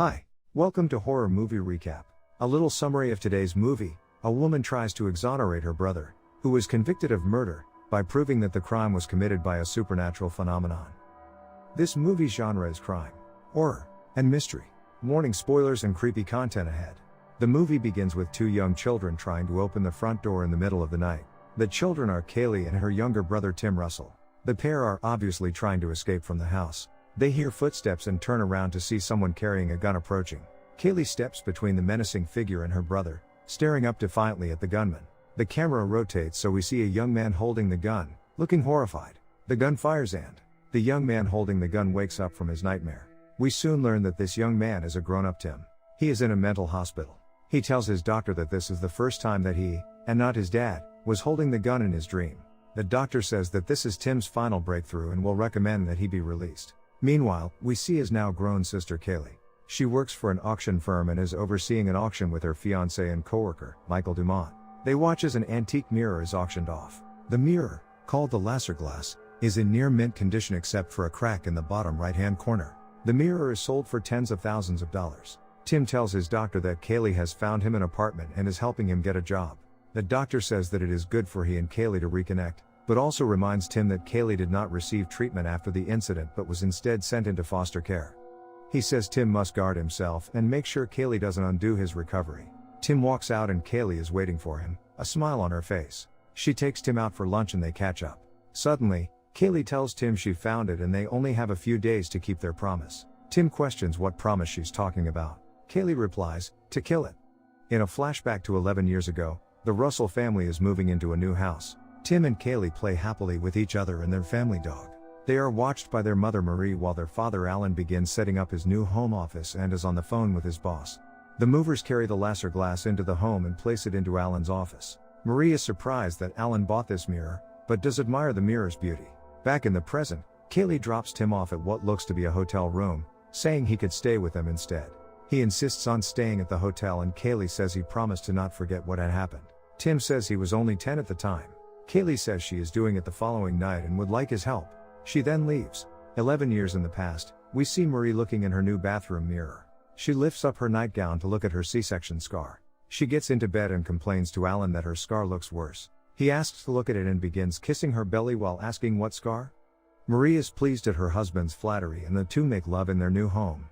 Hi, welcome to Horror Movie Recap. A little summary of today's movie. A woman tries to exonerate her brother, who was convicted of murder, by proving that the crime was committed by a supernatural phenomenon. This movie's genre is crime, horror, and mystery. Warning: spoilers and creepy content ahead. The movie begins with two young children trying to open the front door in the middle of the night. The children are Kaylee and her younger brother Tim Russell. The pair are obviously trying to escape from the house. They hear footsteps and turn around to see someone carrying a gun approaching. Kaylee steps between the menacing figure and her brother, staring up defiantly at the gunman. The camera rotates so we see a young man holding the gun, looking horrified. The gun fires and the young man holding the gun wakes up from his nightmare. We soon learn that this young man is a grown-up Tim. He is in a mental hospital. He tells his doctor that this is the first time that he, and not his dad, was holding the gun in his dream. The doctor says that this is Tim's final breakthrough and will recommend that he be released. Meanwhile, we see his now grown sister Kaylee. She works for an auction firm and is overseeing an auction with her fiancé and coworker, Michael Dumont. They watch as an antique mirror is auctioned off. The mirror, called the Lasser glass, is in near mint condition except for a crack in the bottom right-hand corner. The mirror is sold for tens of thousands of dollars. Tim tells his doctor that Kaylee has found him an apartment and is helping him get a job. The doctor says that it is good for he and Kaylee to reconnect, but also reminds Tim that Kaylee did not receive treatment after the incident but was instead sent into foster care. He says Tim must guard himself and make sure Kaylee doesn't undo his recovery. Tim walks out and Kaylee is waiting for him, a smile on her face. She takes Tim out for lunch and they catch up. Suddenly, Kaylee tells Tim she found it and they only have a few days to keep their promise. Tim questions what promise she's talking about. Kaylee replies, to kill it. In a flashback to 11 years ago, the Russell family is moving into a new house. Tim and Kaylee play happily with each other and their family dog. They are watched by their mother Marie while their father Alan begins setting up his new home office and is on the phone with his boss. The movers carry the Lasser glass into the home and place it into Alan's office. Marie is surprised that Alan bought this mirror, but does admire the mirror's beauty. Back in the present, Kaylee drops Tim off at what looks to be a hotel room, saying he could stay with them instead. He insists on staying at the hotel and Kaylee says he promised to not forget what had happened. Tim says he was only 10 at the time. Kaylee says she is doing it the following night and would like his help. She then leaves. 11 years in the past, we see Marie looking in her new bathroom mirror. She lifts up her nightgown to look at her C-section scar. She gets into bed and complains to Alan that her scar looks worse. He asks to look at it and begins kissing her belly while asking what scar? Marie is pleased at her husband's flattery and the two make love in their new home.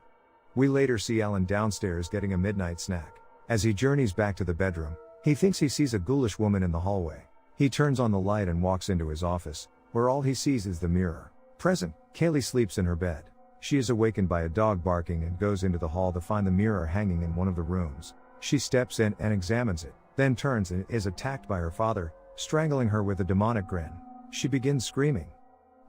We later see Alan downstairs getting a midnight snack. As he journeys back to the bedroom, he thinks he sees a ghoulish woman in the hallway. He turns on the light and walks into his office, where all he sees is the mirror. Present, Kaylee sleeps in her bed. She is awakened by a dog barking and goes into the hall to find the mirror hanging in one of the rooms. She steps in and examines it, then turns and is attacked by her father, strangling her with a demonic grin. She begins screaming.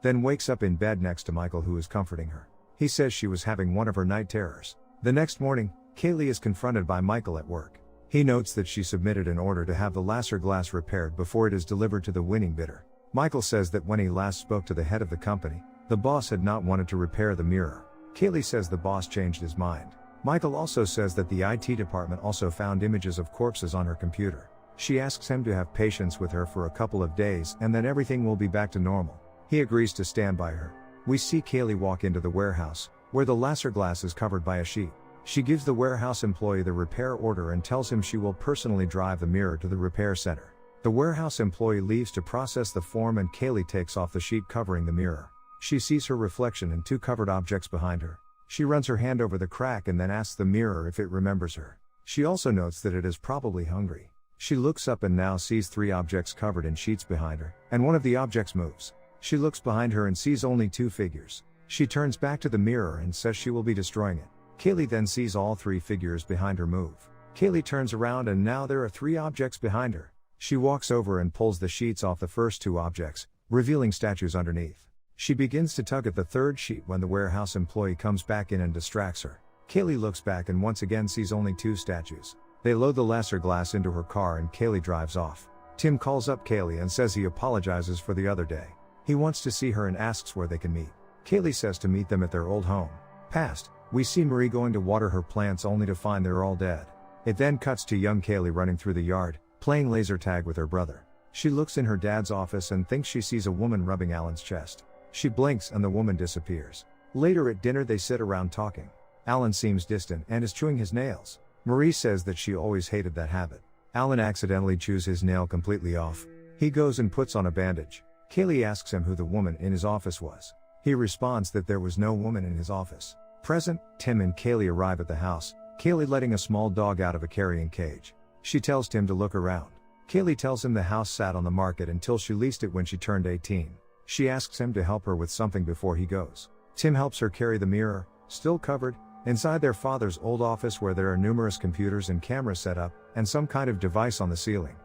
Then wakes up in bed next to Michael, who is comforting her. He says she was having one of her night terrors. The next morning, Kaylee is confronted by Michael at work. He notes that she submitted an order to have the Lasser glass repaired before it is delivered to the winning bidder. Michael says that when he last spoke to the head of the company, the boss had not wanted to repair the mirror. Kaylee says the boss changed his mind. Michael also says that the IT department also found images of corpses on her computer. She asks him to have patience with her for a couple of days and then everything will be back to normal. He agrees to stand by her. We see Kaylee walk into the warehouse, where the Lasser glass is covered by a sheet. She gives the warehouse employee the repair order and tells him she will personally drive the mirror to the repair center. The warehouse employee leaves to process the form and Kaylee takes off the sheet covering the mirror. She sees her reflection in two covered objects behind her. She runs her hand over the crack and then asks the mirror if it remembers her. She also notes that it is probably hungry. She looks up and now sees three objects covered in sheets behind her, and one of the objects moves. She looks behind her and sees only two figures. She turns back to the mirror and says she will be destroying it. Kaylee then sees all three figures behind her move. Kaylee turns around and now there are three objects behind her. She walks over and pulls the sheets off the first two objects, revealing statues underneath. She begins to tug at the third sheet when the warehouse employee comes back in and distracts her. Kaylee looks back and once again sees only two statues. They load the Lasser glass into her car and Kaylee drives off. Tim calls up Kaylee and says he apologizes for the other day. He wants to see her and asks where they can meet. Kaylee says to meet them at their old home. Past, we see Marie going to water her plants only to find they're all dead. It then cuts to young Kaylee running through the yard, playing laser tag with her brother. She looks in her dad's office and thinks she sees a woman rubbing Alan's chest. She blinks and the woman disappears. Later at dinner they sit around talking. Alan seems distant and is chewing his nails. Marie says that she always hated that habit. Alan accidentally chews his nail completely off. He goes and puts on a bandage. Kaylee asks him who the woman in his office was. He responds that there was no woman in his office present. Tim and Kaylee arrive at the house, Kaylee letting a small dog out of a carrying cage. She tells Tim to look around. Kaylee tells him the house sat on the market until she leased it when she turned 18. She asks him to help her with something before he goes. Tim helps her carry the mirror, still covered, inside their father's old office where there are numerous computers and cameras set up, and some kind of device on the ceiling.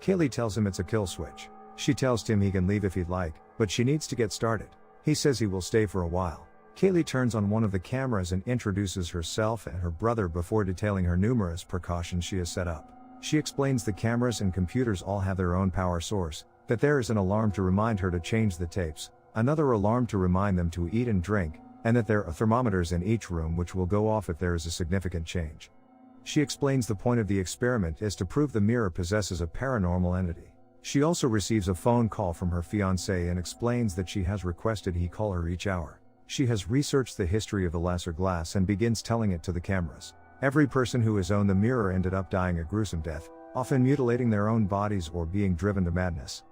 Kaylee tells him it's a kill switch. She tells Tim he can leave if he'd like, but she needs to get started. He says he will stay for a while. Kaylee turns on one of the cameras and introduces herself and her brother before detailing her numerous precautions she has set up. She explains the cameras and computers all have their own power source, that there is an alarm to remind her to change the tapes, another alarm to remind them to eat and drink, and that there are thermometers in each room which will go off if there is a significant change. She explains the point of the experiment is to prove the mirror possesses a paranormal entity. She also receives a phone call from her fiancé and explains that she has requested he call her each hour. She has researched the history of the laser glass and begins telling it to the cameras. Every person who has owned the mirror ended up dying a gruesome death, often mutilating their own bodies or being driven to madness.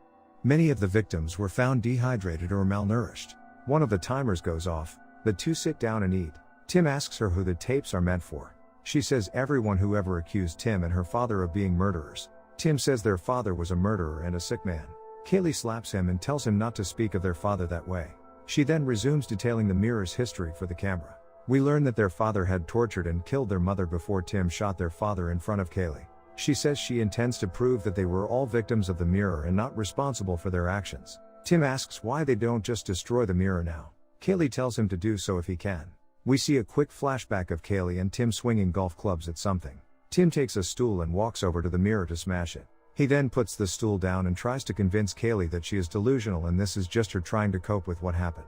Many of the victims were found dehydrated or malnourished. One of the timers goes off. The two sit down and eat. Tim asks her who the tapes are meant for. She says everyone who ever accused Tim and her father of being murderers. Tim says their father was a murderer and a sick man. Kaylee slaps him and tells him not to speak of their father that way. She then resumes detailing the mirror's history for the camera. We learn that their father had tortured and killed their mother before Tim shot their father in front of Kaylee. She says she intends to prove that they were all victims of the mirror and not responsible for their actions. Tim asks why they don't just destroy the mirror now. Kaylee tells him to do so if he can. We see a quick flashback of Kaylee and Tim swinging golf clubs at something. Tim takes a stool and walks over to the mirror to smash it. He then puts the stool down and tries to convince Kaylee that she is delusional and this is just her trying to cope with what happened.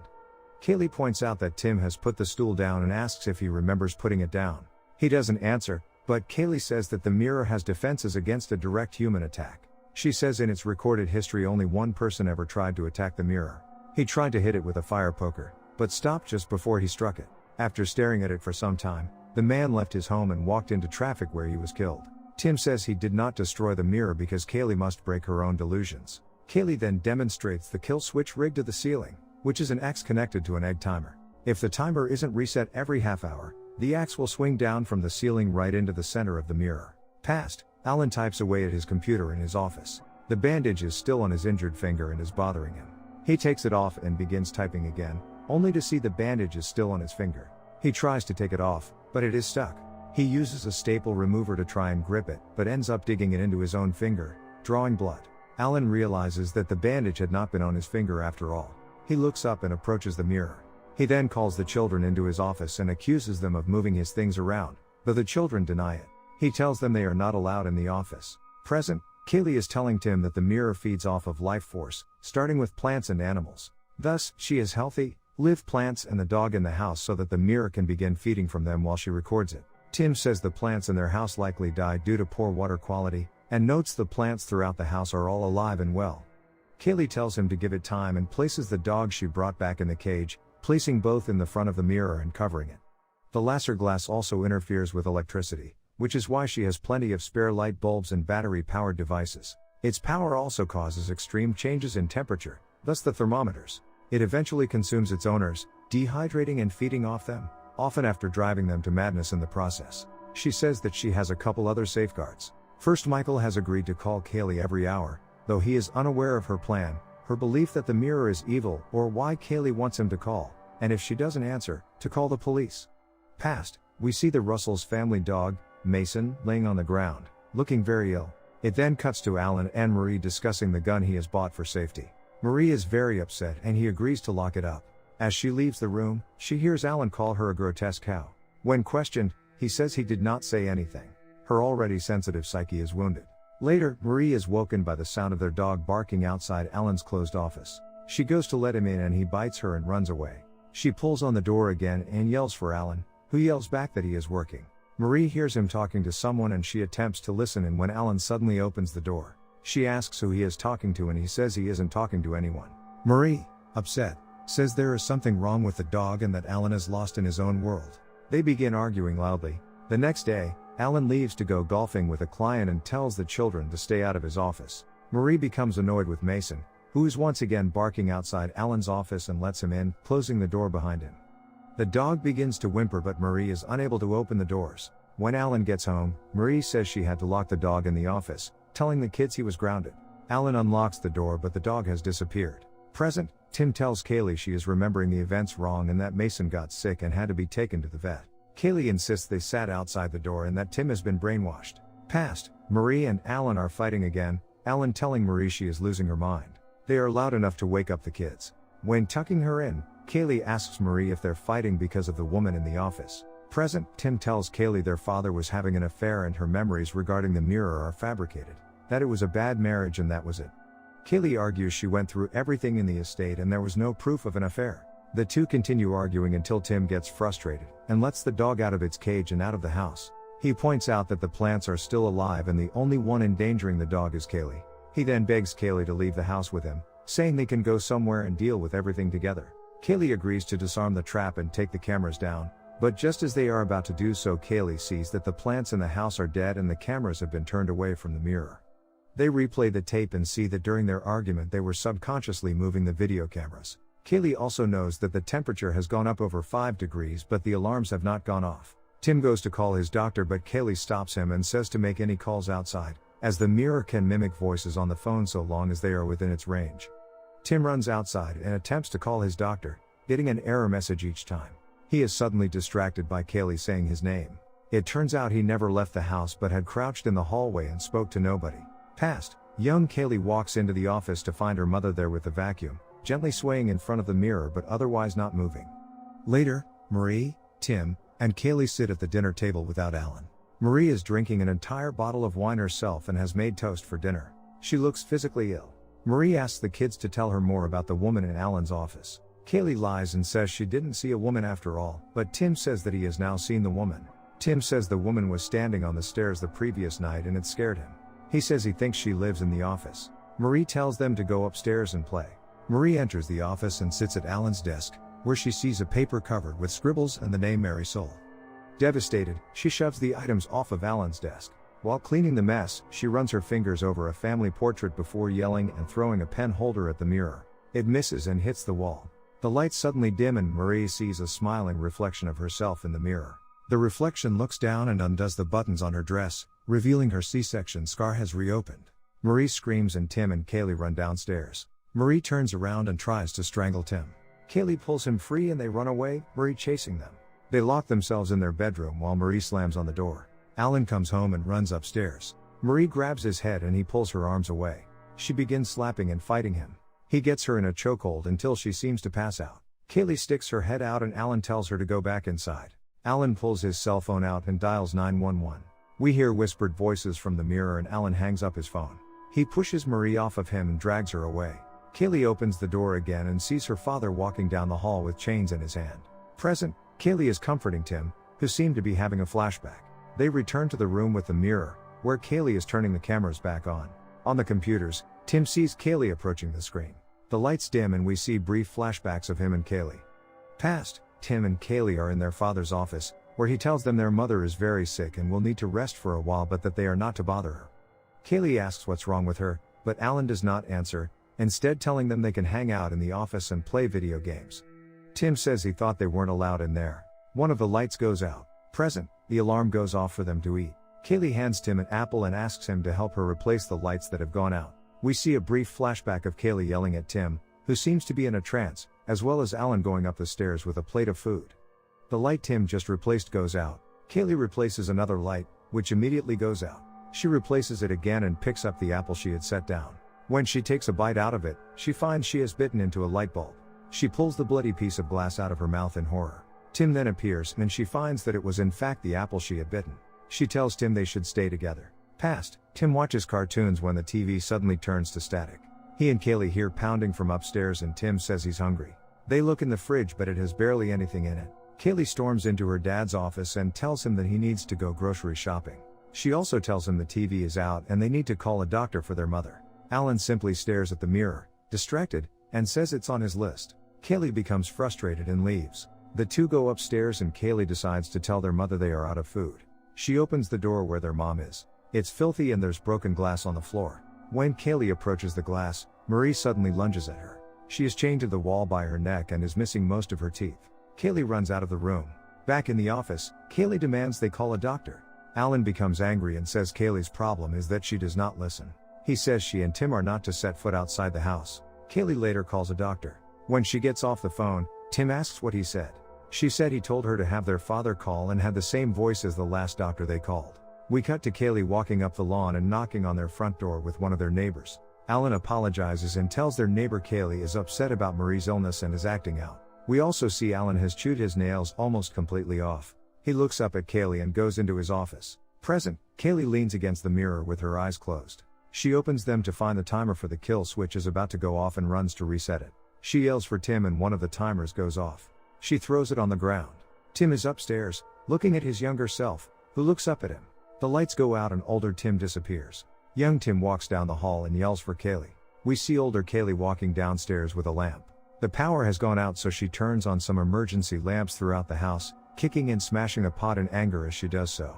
Kaylee points out that Tim has put the stool down and asks if he remembers putting it down. He doesn't answer, but Kaylee says that the mirror has defenses against a direct human attack. She says in its recorded history only one person ever tried to attack the mirror. He tried to hit it with a fire poker, but stopped just before he struck it. After staring at it for some time, the man left his home and walked into traffic where he was killed. Tim says he did not destroy the mirror because Kaylee must break her own delusions. Kaylee then demonstrates the kill switch rigged to the ceiling, which is an axe connected to an egg timer. If the timer isn't reset every half hour, the axe will swing down from the ceiling right into the center of the mirror. Past, Alan types away at his computer in his office. The bandage is still on his injured finger and is bothering him. He takes it off and begins typing again, only to see the bandage is still on his finger. He tries to take it off, but it is stuck. He uses a staple remover to try and grip it, but ends up digging it into his own finger, drawing blood. Alan realizes that the bandage had not been on his finger after all. He looks up and approaches the mirror. He then calls the children into his office and accuses them of moving his things around, though the children deny it. He tells them they are not allowed in the office. Present, Kaylee is telling Tim that the mirror feeds off of life force, starting with plants and animals. Thus, she is healthy, live plants and the dog in the house so that the mirror can begin feeding from them while she records it. Tim says the plants in their house likely died due to poor water quality, and notes the plants throughout the house are all alive and well. Kaylee tells him to give it time and places the dog she brought back in the cage, placing both in the front of the mirror and covering it. The laser glass also interferes with electricity, which is why she has plenty of spare light bulbs and battery-powered devices. Its power also causes extreme changes in temperature, thus the thermometers. It eventually consumes its owners, dehydrating and feeding off them, often after driving them to madness in the process. She says that she has a couple other safeguards. First, Michael has agreed to call Kaylee every hour, though he is unaware of her plan, her belief that the mirror is evil, or why Kaylee wants him to call, and if she doesn't answer, to call the police. Past, we see the Russells' family dog, Mason, laying on the ground, looking very ill. It then cuts to Alan and Marie discussing the gun he has bought for safety. Marie is very upset and he agrees to lock it up. As she leaves the room, she hears Alan call her a grotesque cow. When questioned, he says he did not say anything. Her already sensitive psyche is wounded. Later, Marie is woken by the sound of their dog barking outside Alan's closed office. She goes to let him in and he bites her and runs away. She pulls on the door again and yells for Alan, who yells back that he is working. Marie hears him talking to someone and she attempts to listen, and when Alan suddenly opens the door, she asks who he is talking to and he says he isn't talking to anyone. Marie, upset, says there is something wrong with the dog and that Alan is lost in his own world. They begin arguing loudly. The next day, Alan leaves to go golfing with a client and tells the children to stay out of his office. Marie becomes annoyed with Mason, who is once again barking outside Alan's office and lets him in, closing the door behind him. The dog begins to whimper but Marie is unable to open the doors. When Alan gets home, Marie says she had to lock the dog in the office, telling the kids he was grounded. Alan unlocks the door but the dog has disappeared. Present, Tim tells Kaylee she is remembering the events wrong and that Mason got sick and had to be taken to the vet. Kaylee insists they sat outside the door and that Tim has been brainwashed. Past, Marie and Alan are fighting again, Alan telling Marie she is losing her mind. They are loud enough to wake up the kids. When tucking her in, Kaylee asks Marie if they're fighting because of the woman in the office. Present, Tim tells Kaylee their father was having an affair and her memories regarding the mirror are fabricated. That it was a bad marriage and that was it. Kaylee argues she went through everything in the estate and there was no proof of an affair. The two continue arguing until Tim gets frustrated and lets the dog out of its cage and out of the house. He points out that the plants are still alive and the only one endangering the dog is Kaylee. He then begs Kaylee to leave the house with him, saying they can go somewhere and deal with everything together. Kaylee agrees to disarm the trap and take the cameras down, but just as they are about to do so, Kaylee sees that the plants in the house are dead and the cameras have been turned away from the mirror. They replay the tape and see that during their argument they were subconsciously moving the video cameras. Kaylee also knows that the temperature has gone up over 5 degrees but the alarms have not gone off. Tim goes to call his doctor but Kaylee stops him and says to make any calls outside, as the mirror can mimic voices on the phone so long as they are within its range. Tim runs outside and attempts to call his doctor, getting an error message each time. He is suddenly distracted by Kaylee saying his name. It turns out he never left the house but had crouched in the hallway and spoke to nobody. Past, young Kaylee walks into the office to find her mother there with the vacuum, gently swaying in front of the mirror but otherwise not moving. Later, Marie, Tim, and Kaylee sit at the dinner table without Alan. Marie is drinking an entire bottle of wine herself and has made toast for dinner. She looks physically ill. Marie asks the kids to tell her more about the woman in Alan's office. Kaylee lies and says she didn't see a woman after all, but Tim says that he has now seen the woman. Tim says the woman was standing on the stairs the previous night and it scared him. He says he thinks she lives in the office. Marie tells them to go upstairs and play. Marie enters the office and sits at Alan's desk, where she sees a paper covered with scribbles and the name Mary Soul. Devastated, she shoves the items off of Alan's desk. While cleaning the mess, she runs her fingers over a family portrait before yelling and throwing a pen holder at the mirror. It misses and hits the wall. The lights suddenly dim and Marie sees a smiling reflection of herself in the mirror. The reflection looks down and undoes the buttons on her dress, revealing her C-section scar has reopened. Marie screams and Tim and Kaylee run downstairs. Marie turns around and tries to strangle Tim. Kaylee pulls him free and they run away, Marie chasing them. They lock themselves in their bedroom while Marie slams on the door. Alan comes home and runs upstairs. Marie grabs his head and he pulls her arms away. She begins slapping and fighting him. He gets her in a chokehold until she seems to pass out. Kaylee sticks her head out and Alan tells her to go back inside. Alan pulls his cell phone out and dials 911. We hear whispered voices from the mirror and Alan hangs up his phone. He pushes Marie off of him and drags her away. Kaylee opens the door again and sees her father walking down the hall with chains in his hand. Present, Kaylee is comforting Tim, who seemed to be having a flashback. They return to the room with the mirror, where Kaylee is turning the cameras back on. On the computers, Tim sees Kaylee approaching the screen. The lights dim and we see brief flashbacks of him and Kaylee. Past, Tim and Kaylee are in their father's office, where he tells them their mother is very sick and will need to rest for a while but that they are not to bother her. Kaylee asks what's wrong with her, but Alan does not answer, instead telling them they can hang out in the office and play video games. Tim says he thought they weren't allowed in there. One of the lights goes out. Present, the alarm goes off for them to eat. Kaylee hands Tim an apple and asks him to help her replace the lights that have gone out. We see a brief flashback of Kaylee yelling at Tim, who seems to be in a trance, as well as Alan going up the stairs with a plate of food. The light Tim just replaced goes out. Kaylee replaces another light, which immediately goes out. She replaces it again and picks up the apple she had set down. When she takes a bite out of it, she finds she has bitten into a light bulb. She pulls the bloody piece of glass out of her mouth in horror. Tim then appears and she finds that it was in fact the apple she had bitten. She tells Tim they should stay together. Past, Tim watches cartoons when the TV suddenly turns to static. He and Kaylee hear pounding from upstairs and Tim says he's hungry. They look in the fridge but it has barely anything in it. Kaylee storms into her dad's office and tells him that he needs to go grocery shopping. She also tells him the TV is out and they need to call a doctor for their mother. Alan simply stares at the mirror, distracted, and says it's on his list. Kaylee becomes frustrated and leaves. The two go upstairs and Kaylee decides to tell their mother they are out of food. She opens the door where their mom is. It's filthy and there's broken glass on the floor. When Kaylee approaches the glass, Marie suddenly lunges at her. She is chained to the wall by her neck and is missing most of her teeth. Kaylee runs out of the room. Back in the office, Kaylee demands they call a doctor. Alan becomes angry and says Kaylee's problem is that she does not listen. He says she and Tim are not to set foot outside the house. Kaylee later calls a doctor. When she gets off the phone, Tim asks what he said. She said he told her to have their father call and had the same voice as the last doctor they called. We cut to Kaylee walking up the lawn and knocking on their front door with one of their neighbors. Alan apologizes and tells their neighbor Kaylee is upset about Marie's illness and is acting out. We also see Alan has chewed his nails almost completely off. He looks up at Kaylee and goes into his office. Present, Kaylee leans against the mirror with her eyes closed. She opens them to find the timer for the kill switch is about to go off and runs to reset it. She yells for Tim and one of the timers goes off. She throws it on the ground. Tim is upstairs, looking at his younger self, who looks up at him. The lights go out and older Tim disappears. Young Tim walks down the hall and yells for Kaylee. We see older Kaylee walking downstairs with a lamp. The power has gone out so she turns on some emergency lamps throughout the house, kicking and smashing a pot in anger as she does so.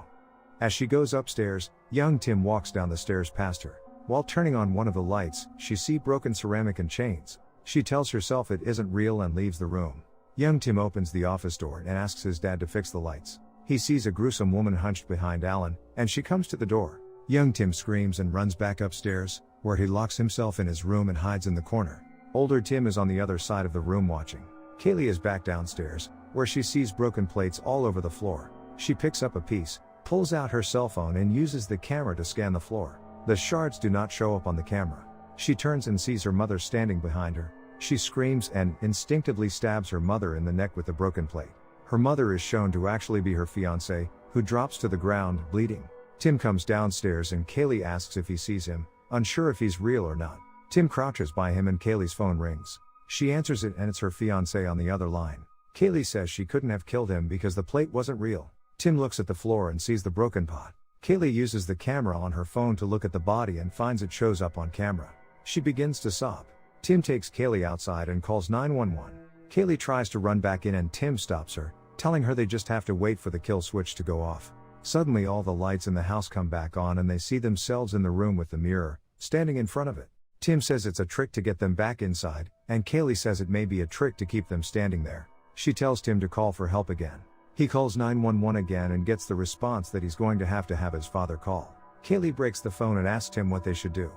As she goes upstairs, young Tim walks down the stairs past her. While turning on one of the lights, she sees broken ceramic and chains. She tells herself it isn't real and leaves the room. Young Tim opens the office door and asks his dad to fix the lights. He sees a gruesome woman hunched behind Alan, and she comes to the door. Young Tim screams and runs back upstairs, where he locks himself in his room and hides in the corner. Older Tim is on the other side of the room watching. Kaylee is back downstairs, where she sees broken plates all over the floor. She picks up a piece, pulls out her cell phone and uses the camera to scan the floor. The shards do not show up on the camera. She turns and sees her mother standing behind her. She screams and instinctively stabs her mother in the neck with the broken plate. Her mother is shown to actually be her fiancé, who drops to the ground, bleeding. Tim comes downstairs and Kaylee asks if he sees him, unsure if he's real or not. Tim crouches by him and Kaylee's phone rings. She answers it and it's her fiancé on the other line. Kaylee says she couldn't have killed him because the plate wasn't real. Tim looks at the floor and sees the broken pot. Kaylee uses the camera on her phone to look at the body and finds it shows up on camera. She begins to sob. Tim takes Kaylee outside and calls 911. Kaylee tries to run back in and Tim stops her, telling her they just have to wait for the kill switch to go off. Suddenly all the lights in the house come back on and they see themselves in the room with the mirror, standing in front of it. Tim says it's a trick to get them back inside, and Kaylee says it may be a trick to keep them standing there. She tells Tim to call for help again. He calls 911 again and gets the response that he's going to have his father call. Kaylee breaks the phone and asks him what they should do.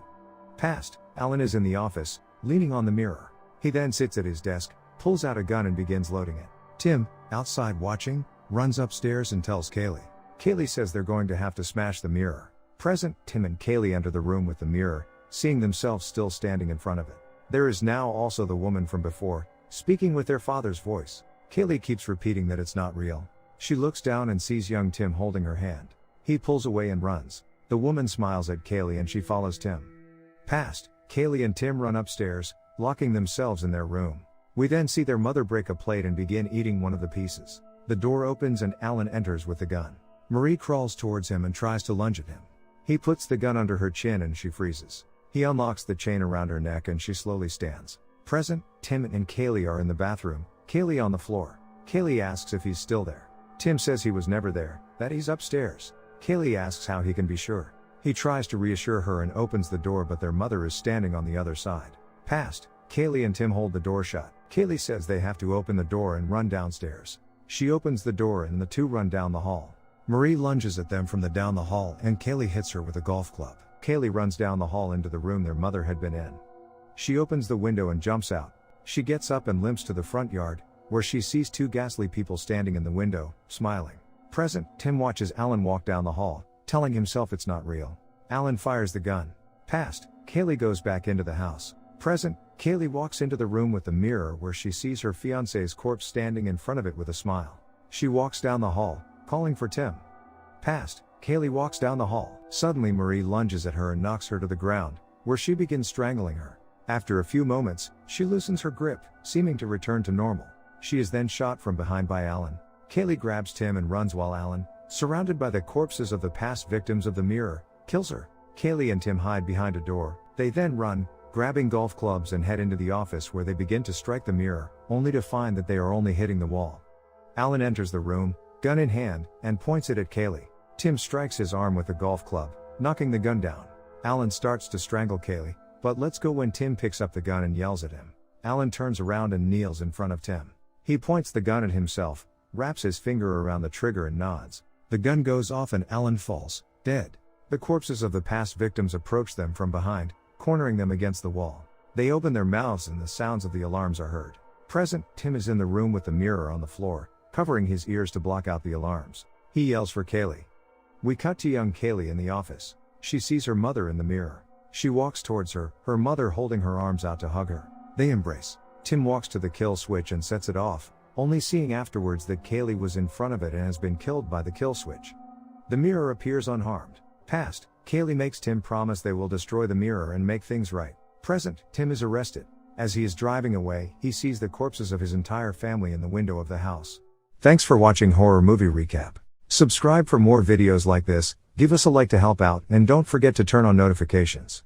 Past, Alan is in the office, leaning on the mirror. He then sits at his desk, pulls out a gun and begins loading it. Tim, outside watching, runs upstairs and tells Kaylee. Kaylee says they're going to have to smash the mirror. Present, Tim and Kaylee enter the room with the mirror, seeing themselves still standing in front of it. There is now also the woman from before, speaking with their father's voice. Kaylee keeps repeating that it's not real. She looks down and sees young Tim holding her hand. He pulls away and runs. The woman smiles at Kaylee and she follows Tim. Past, Kaylee and Tim run upstairs, locking themselves in their room. We then see their mother break a plate and begin eating one of the pieces. The door opens and Alan enters with the gun. Marie crawls towards him and tries to lunge at him. He puts the gun under her chin and she freezes. He unlocks the chain around her neck and she slowly stands. Present, Tim and Kaylee are in the bathroom, Kaylee on the floor. Kaylee asks if he's still there. Tim says he was never there, that he's upstairs. Kaylee asks how he can be sure. He tries to reassure her and opens the door but their mother is standing on the other side. Past, Kaylee and Tim hold the door shut. Kaylee says they have to open the door and run downstairs. She opens the door and the two run down the hall. Marie lunges at them from down the hall and Kaylee hits her with a golf club. Kaylee runs down the hall into the room their mother had been in. She opens the window and jumps out. She gets up and limps to the front yard, where she sees two ghastly people standing in the window, smiling. Present, Tim watches Alan walk down the hall, telling himself it's not real. Alan fires the gun. Past, Kaylee goes back into the house. Present, Kaylee walks into the room with the mirror where she sees her fiancé's corpse standing in front of it with a smile. She walks down the hall, calling for Tim. Past, Kaylee walks down the hall. Suddenly Marie lunges at her and knocks her to the ground, where she begins strangling her. After a few moments, she loosens her grip, seeming to return to normal. She is then shot from behind by Alan. Kaylee grabs Tim and runs while Alan, surrounded by the corpses of the past victims of the mirror, kills her. Kaylee and Tim hide behind a door. They then run, grabbing golf clubs and head into the office where they begin to strike the mirror, only to find that they are only hitting the wall. Alan enters the room, gun in hand, and points it at Kaylee. Tim strikes his arm with a golf club, knocking the gun down. Alan starts to strangle Kaylee, but lets go when Tim picks up the gun and yells at him. Alan turns around and kneels in front of Tim. He points the gun at himself, wraps his finger around the trigger and nods. The gun goes off and Alan falls, dead. The corpses of the past victims approach them from behind, cornering them against the wall. They open their mouths and the sounds of the alarms are heard. Present, Tim is in the room with the mirror on the floor, covering his ears to block out the alarms. He yells for Kaylee. We cut to young Kaylee in the office. She sees her mother in the mirror. She walks towards her, her mother holding her arms out to hug her. They embrace. Tim walks to the kill switch and sets it off, only seeing afterwards that Kaylee was in front of it and has been killed by the kill switch. The mirror appears unharmed. Past, Kaylee makes Tim promise they will destroy the mirror and make things right. Present, Tim is arrested. As he is driving away, he sees the corpses of his entire family in the window of the house. Thanks for watching Horror Movie Recap. Subscribe for more videos like this, give us a like to help out, and don't forget to turn on notifications.